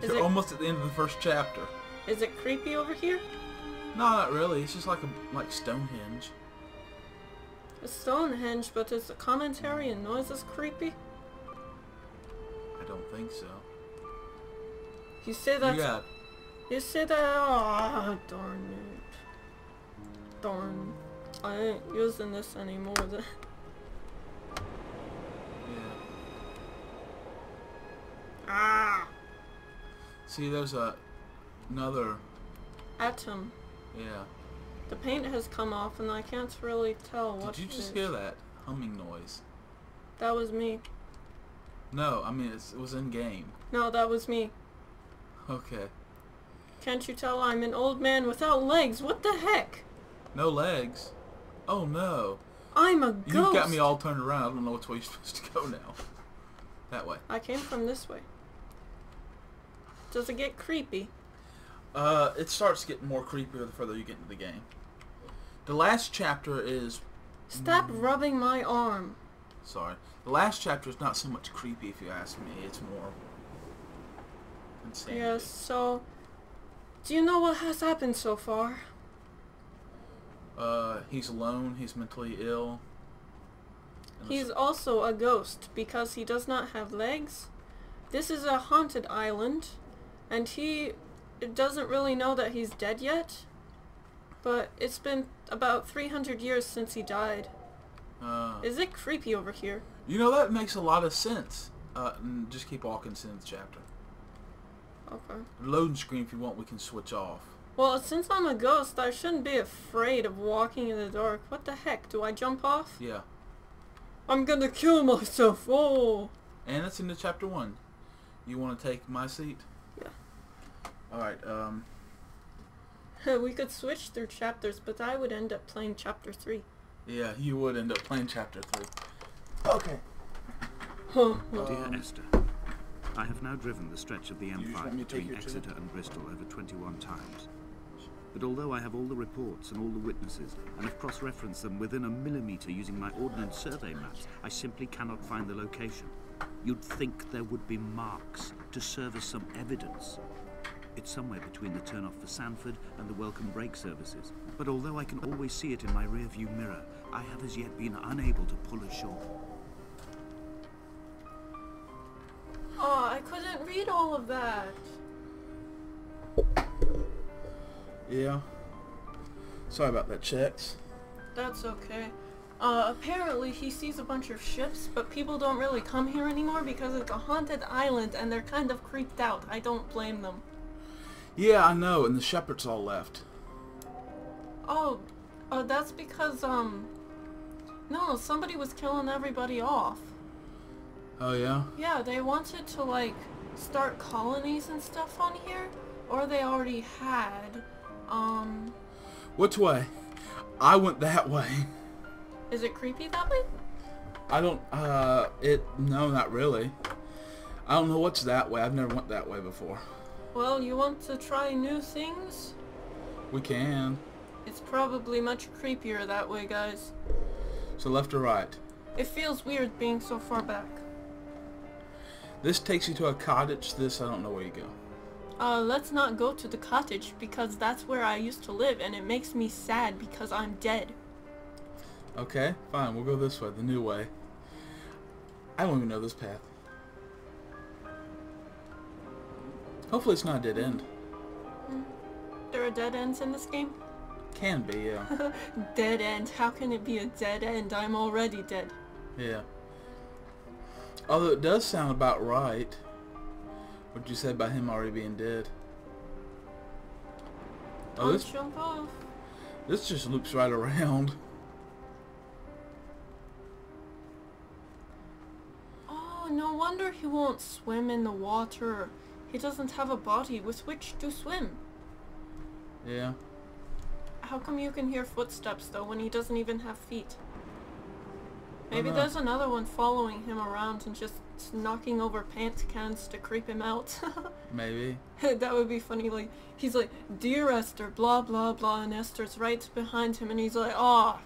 You're almost at the end of the first chapter. Is it creepy over here? No, not really. It's just like Stonehenge. It's Stonehenge, but is the commentary and noises creepy? I don't think so. You say that. Yeah. You say that. Oh, darn it. Darn. I ain't using this anymore. Yeah. Ah! See, there's another Atom. Yeah. The paint has come off and I can't really tell what Did you just hear that humming noise? That was me. No, I mean it was in game. No, that was me. Okay. Can't you tell I'm an old man without legs? What the heck? No legs? Oh no. I'm a ghost. You've got me all turned around. I don't know which way you're supposed to go now. That way. I came from this way. Does it get creepy? It starts getting more creepier the further you get into the game. The last chapter is... Stop rubbing my arm. Sorry. The last chapter is not so much creepy, if you ask me. It's more... insanity. Yes, so... Do you know what has happened so far? He's alone. He's mentally ill. He's also a ghost because he does not have legs. This is a haunted island, and he doesn't really know that he's dead yet. But it's been about 300 years since he died. Is it creepy over here? You know, that makes a lot of sense. Just keep walking to the chapter. Okay. Loading screen, if you want, we can switch off. Well, since I'm a ghost, I shouldn't be afraid of walking in the dark. What the heck? Do I jump off? Yeah. I'm gonna kill myself. Oh. And it's in the chapter 1. You want to take my seat? Yeah. Alright, We could switch through chapters, but I would end up playing chapter 3. Yeah, you would end up playing chapter 3. Okay. Dear Esther, I have now driven the stretch of the M5 between Exeter and Bristol over 21 times. But although I have all the reports and all the witnesses, and have cross-referenced them within a millimetre using my ordnance survey maps, I simply cannot find the location. You'd think there would be marks to serve as some evidence. It's somewhere between the turn-off for Sanford and the welcome brake services. But although I can always see it in my rear-view mirror, I have as yet been unable to pull ashore. Oh, I couldn't read all of that. Yeah. Sorry about that, Chex. That's okay. Apparently he sees a bunch of ships, but people don't really come here anymore because it's a haunted island and they're kind of creeped out. I don't blame them. Yeah, I know, and the shepherds all left. Oh, that's because, no, somebody was killing everybody off. Oh, yeah? Yeah, they wanted to, like, start colonies and stuff on here, or they already had, Which way? I went that way. Is it creepy that way? I don't, no, not really. I don't know what's that way. I've never went that way before. Well, you want to try new things? We can. It's probably much creepier that way, guys. So left or right? It feels weird being so far back. This takes you to a cottage. This, I don't know where you go. Let's not go to the cottage because that's where I used to live and it makes me sad because I'm dead. Okay, fine. We'll go this way, the new way. I don't even know this path. Hopefully it's not a dead end. There are dead ends in this game? Can be, yeah. Dead end. How can it be a dead end? I'm already dead. Yeah. Although it does sound about right. What you said about him already being dead. Oh, Don't jump off. This just loops right around. Oh, no wonder he won't swim in the water. He doesn't have a body with which to swim. Yeah. How come you can hear footsteps though when he doesn't even have feet? Maybe there's another one following him around and just knocking over paint cans to creep him out. Maybe. That would be funny. Like, he's like, Dear Esther, blah blah blah, and Esther's right behind him and he's like, ah,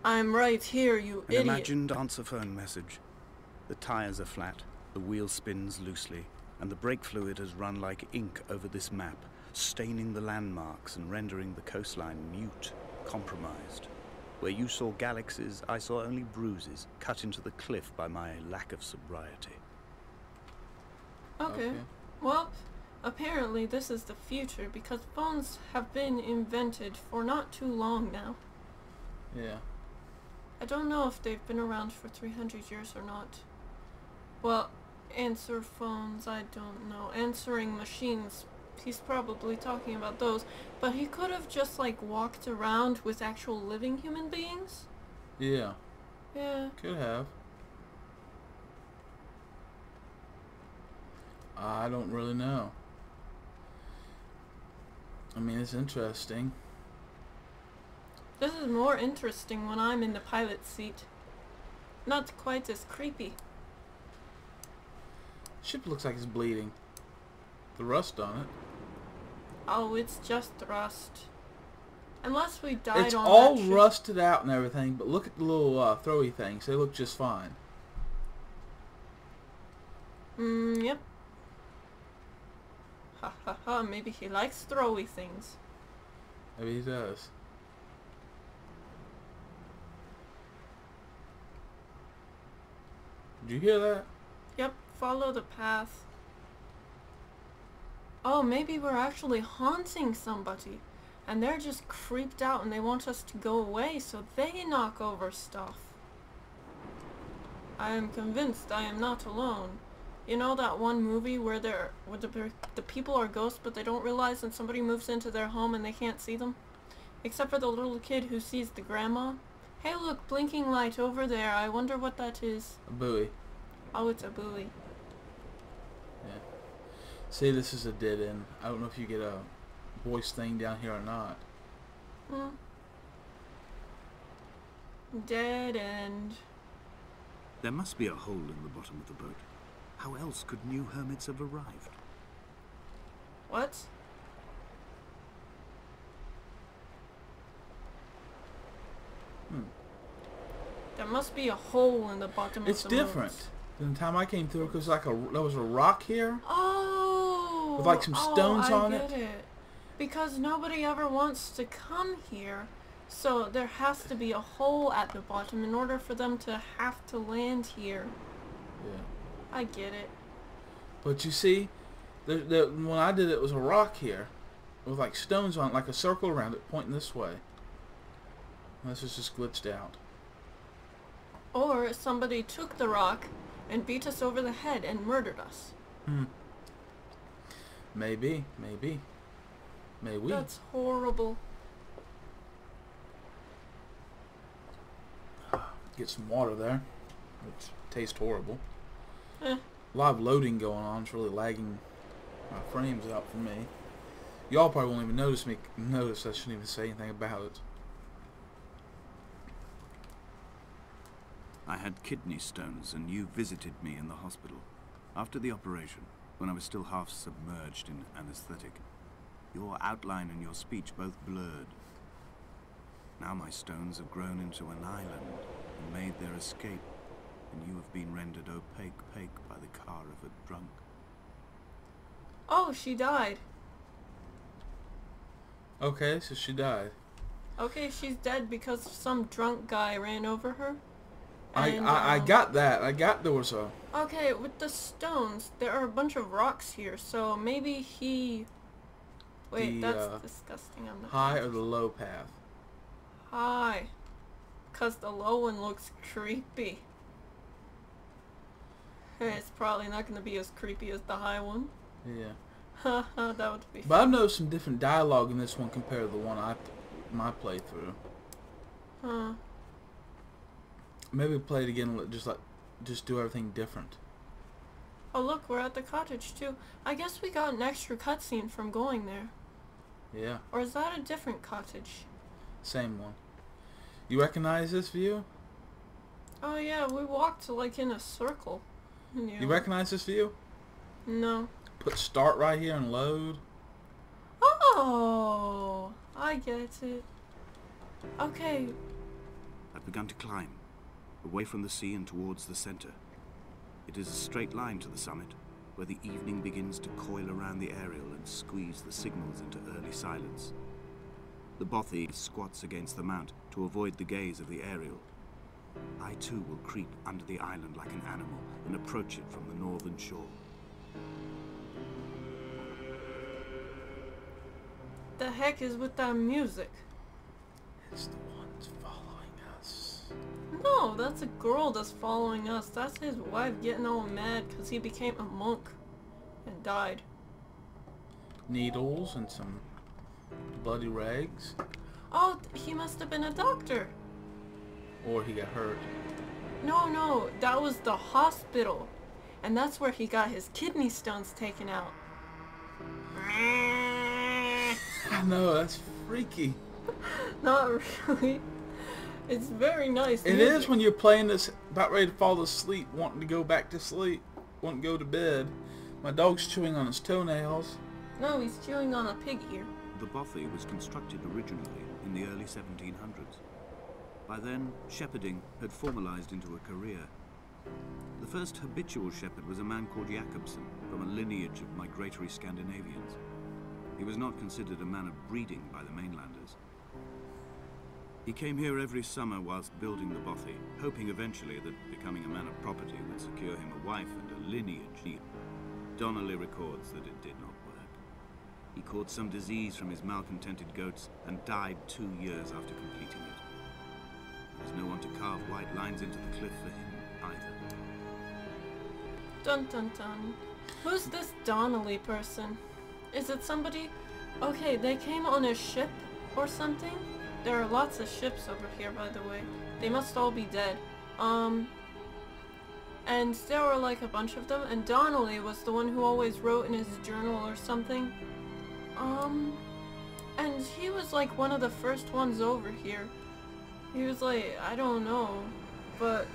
I'm right here, you idiot. An imagined answer phone message. The tires are flat, the wheel spins loosely, and the brake fluid has run like ink over this map, staining the landmarks and rendering the coastline mute, compromised. Where you saw galaxies, I saw only bruises cut into the cliff by my lack of sobriety. Okay. Well, apparently this is the future because phones have been invented for not too long now. Yeah. I don't know if they've been around for 300 years or not. Well, answer phones, I don't know. Answering machines, he's probably talking about those. But he could have just, like, walked around with actual living human beings? Yeah. Yeah. Could have. I don't really know. I mean, it's interesting. This is more interesting when I'm in the pilot seat. Not quite as creepy. Ship looks like it's bleeding. The rust on it. Oh, it's just rust. Unless we died It's on all that ship. rusted out and everything, but look at the little throwy things. They look just fine. Yep. Ha ha ha, maybe he likes throwy things. Maybe he does. Did you hear that? Yep, follow the path. Oh, maybe we're actually haunting somebody. And they're just creeped out and they want us to go away, so they knock over stuff. I am convinced I am not alone. You know that one movie where the people are ghosts but they don't realize and somebody moves into their home and they can't see them? Except for the little kid who sees the grandma. Hey look, blinking light over there. I wonder what that is. A buoy. Oh, it's a buoy. Yeah. See, this is a dead end. I don't know if you get a voice thing down here or not. Dead end. There must be a hole in the bottom of the boat. How else could new hermits have arrived? What? There must be a hole in the bottom of the boat. It's different than the time I came through because like there was a rock here. Oh! With like some stones on it. I get it. Because nobody ever wants to come here, so there has to be a hole at the bottom in order for them to have to land here. Yeah. I get it. But you see, when I did it was a rock here with like stones on it, like a circle around it pointing this way. And this is just glitched out. Or somebody took the rock and beat us over the head and murdered us. Maybe. Maybe. That's horrible. Get some water there. It tastes horrible. Eh. A lot of loading going on. It's really lagging my frames out for me. Y'all probably won't even notice I shouldn't even say anything about it. I had kidney stones and you visited me in the hospital. After the operation, when I was still half submerged in anesthetic, your outline and your speech both blurred. Now my stones have grown into an island and made their escape, and you have been rendered opaque by the car of a drunk. Oh, she died. Okay, so she died. Okay, she's dead because some drunk guy ran over her. I got that. There was a... Okay, with the stones, there are a bunch of rocks here, so maybe he... Wait, that's disgusting. I'm not... High or the low path? High. Because the low one looks creepy. It's probably not going to be as creepy as the high one. Yeah. Haha, that would be But I've noticed some different dialogue in this one compared to the one my playthrough. Huh. Maybe play it again and just do everything different. Oh look, we're at the cottage too. I guess we got an extra cutscene from going there. Yeah. Or is that a different cottage? Same one. You recognize this view? Oh yeah, we walked like in a circle. Yeah. You recognize this view? No. Put start right here and load. Oh, I get it. Okay. I've begun to climb, away from the sea and towards the center. It is a straight line to the summit, where the evening begins to coil around the aerial and squeeze the signals into early silence. The bothy squats against the mount to avoid the gaze of the aerial. I too will creep under the island like an animal and approach it from the northern shore. The heck is with that music? It's the ones following us. No, that's a girl that's following us. That's his wife getting all mad because he became a monk and died. Needles and some bloody rags. Oh, he must have been a doctor. Or he got hurt. No, that was the hospital. And that's where he got his kidney stones taken out. I know, that's freaky. Not really. It's very nice. It is when you're playing this, about ready to fall asleep, wanting to go back to sleep, wanting to go to bed. My dog's chewing on his toenails. No, he's chewing on a pig ear. The bothy was constructed originally in the early 1700s. By then, shepherding had formalized into a career. The first habitual shepherd was a man called Jacobson, from a lineage of migratory Scandinavians. He was not considered a man of breeding by the mainlanders. He came here every summer whilst building the bothy, hoping eventually that becoming a man of property would secure him a wife and a lineage. Donnelly records that it did not work. He caught some disease from his malcontented goats and died 2 years after completing it. There was no one to carve white lines into the cliff for him either. Dun dun dun. Who's this Donnelly person? Is it somebody? Okay, they came on a ship or something? There are lots of ships over here, by the way. They must all be dead. And there were like a bunch of them, and Donnelly was the one who always wrote in his journal or something. And he was like one of the first ones over here. He was like, I don't know, but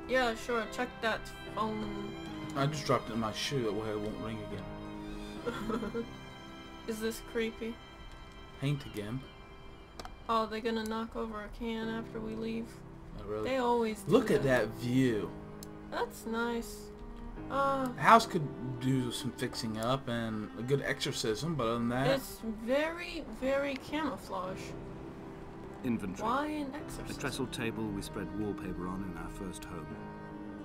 yeah, sure, check that phone. I just dropped it in my shoe, that way it won't ring again. Is this creepy? Paint again. Oh, they're gonna knock over a can after we leave. Oh, really? They always do. Look at that view. That's nice. The house could do some fixing up and a good exorcism, but other than that... It's very, very camouflage. Inventory. Why an exorcism? A trestle table we spread wallpaper on in our first home.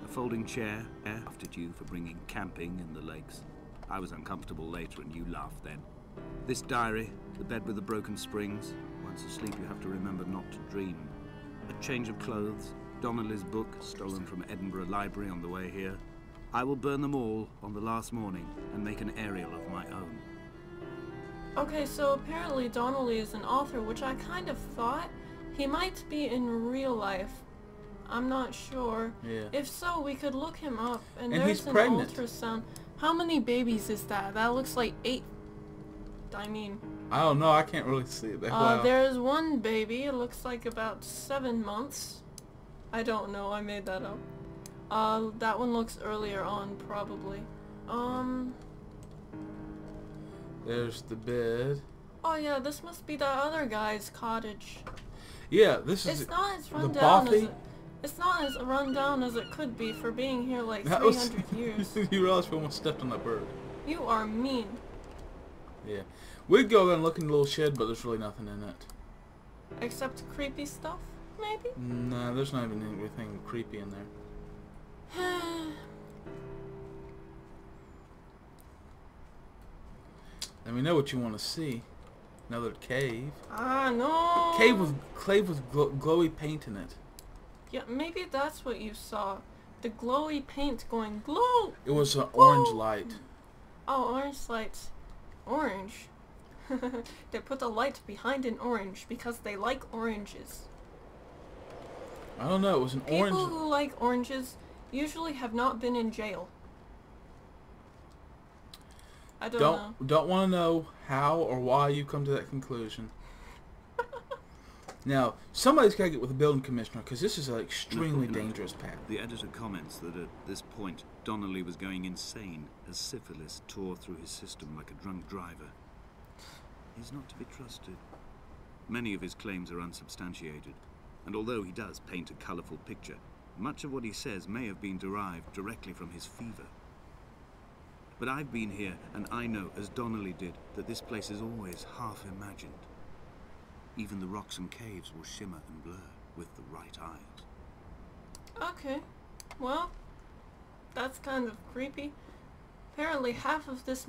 A folding chair, laughed at you for bringing camping in the lakes. I was uncomfortable later and you laughed then. This diary, the bed with the broken springs. Once asleep you have to remember not to dream. A change of clothes, Donnelly's book, stolen from Edinburgh Library on the way here. I will burn them all on the last morning and make an aerial of my own. Okay, so apparently Donnelly is an author, which I kind of thought he might be in real life. I'm not sure. Yeah. If so, we could look him up. And he's there's an pregnant. ultrasound. How many babies is that? That looks like 8. I mean... I don't know, I can't really see it that well. There's one baby. It looks like about 7 months. I don't know, I made that up. That one looks earlier on, probably. There's the bed. Oh yeah, this must be that other guy's cottage. Yeah, this is It's not as the run down as bothy. it's not as run down as it could be for being here like 300 years. You realize we almost stepped on that bird. You are mean. Yeah. We'd go there and look in the little shed, but there's really nothing in it. Except creepy stuff, maybe? No, there's not even anything creepy in there. And we know what you want to see. Another cave. Ah, no! Cave with glowy paint in it. Yeah, maybe that's what you saw. The glowy paint going glow! It was an Glow! orange light. Oh, orange lights. Orange. They put the light behind an orange because they like oranges. I don't know, it was an orange... People who like oranges usually have not been in jail. I don't know. Don't want to know how or why you come to that conclusion. Now, somebody's got to get with the building commissioner because this is an extremely dangerous path. The editor comments that at this point, Donnelly was going insane as syphilis tore through his system like a drunk driver. He's not to be trusted. Many of his claims are unsubstantiated, and although he does paint a colourful picture, Much of what he says may have been derived directly from his fever. But I've been here, and I know, as Donnelly did, that this place is always half imagined. Even the rocks and caves will shimmer and blur with the right eyes. Okay. Well, that's kind of creepy. Apparently half of this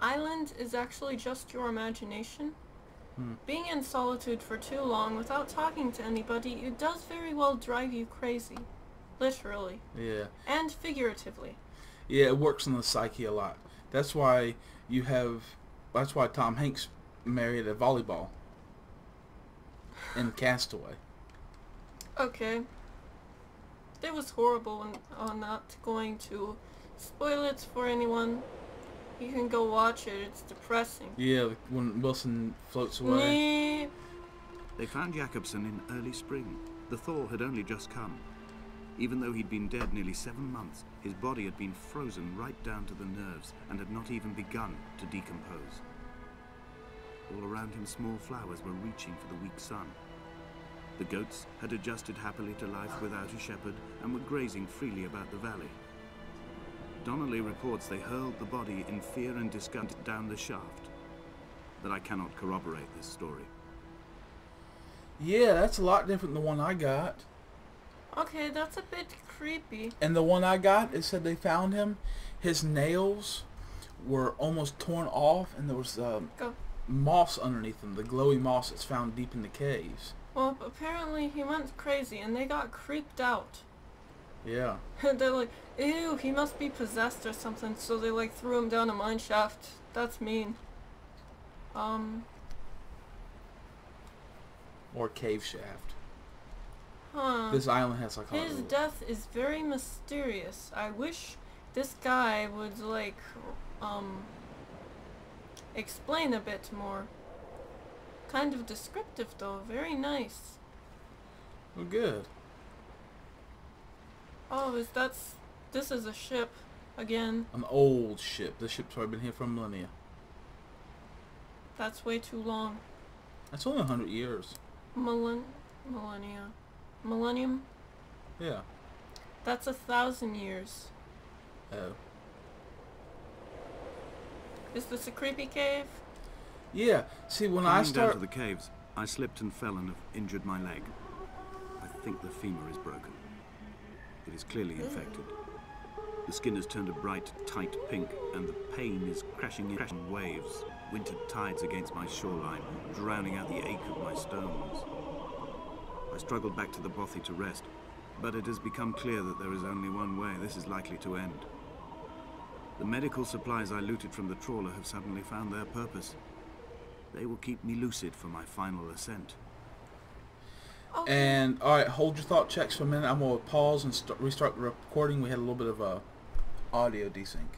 island is actually just your imagination. Being in solitude for too long without talking to anybody, it does very well drive you crazy. Literally. Yeah. And figuratively. Yeah, it works on the psyche a lot. That's why that's why Tom Hanks married a volleyball in Castaway. Okay. It was horrible, and I'm not going to spoil it for anyone. You can go watch it, it's depressing. Yeah, when Wilson floats away. They found Jakobsen in early spring. The thaw had only just come. Even though he'd been dead nearly 7 months, his body had been frozen right down to the nerves and had not even begun to decompose. All around him small flowers were reaching for the weak sun. The goats had adjusted happily to life without a shepherd and were grazing freely about the valley. Donnelly reports they hurled the body in fear and disgust down the shaft, but I cannot corroborate this story. Yeah, that's a lot different than the one I got. Okay, that's a bit creepy. And the one I got, it said they found him. His nails were almost torn off, and there was moss underneath them, the glowy moss that's found deep in the caves. Well, apparently he went crazy, and they got creeped out. Yeah. They're like, ew, he must be possessed or something, so they like threw him down a mine shaft. That's mean. Or cave shaft. Huh. This island has like his death is very mysterious. I wish this guy would like explain a bit more. Kind of descriptive though, very nice. Well, good. Oh, this is a ship again. An old ship. This ship's probably been here for millennia. That's way too long. That's only 100 years. Millennia. Millennium? Yeah. That's 1,000 years. Oh. Is this a creepy cave? Yeah. See, when I Coming down to the caves, I slipped and fell and have injured my leg. I think the femur is broken. It is clearly infected. The skin has turned a bright, tight pink, and the pain is crashing in waves, winter tides against my shoreline, drowning out the ache of my stones. I struggled back to the bothy to rest, but it has become clear that there is only one way this is likely to end. The medical supplies I looted from the trawler have suddenly found their purpose. They will keep me lucid for my final ascent. Okay. And, alright, hold your thought checks for a minute. I'm going to pause and restart the recording. We had a little bit of audio desync.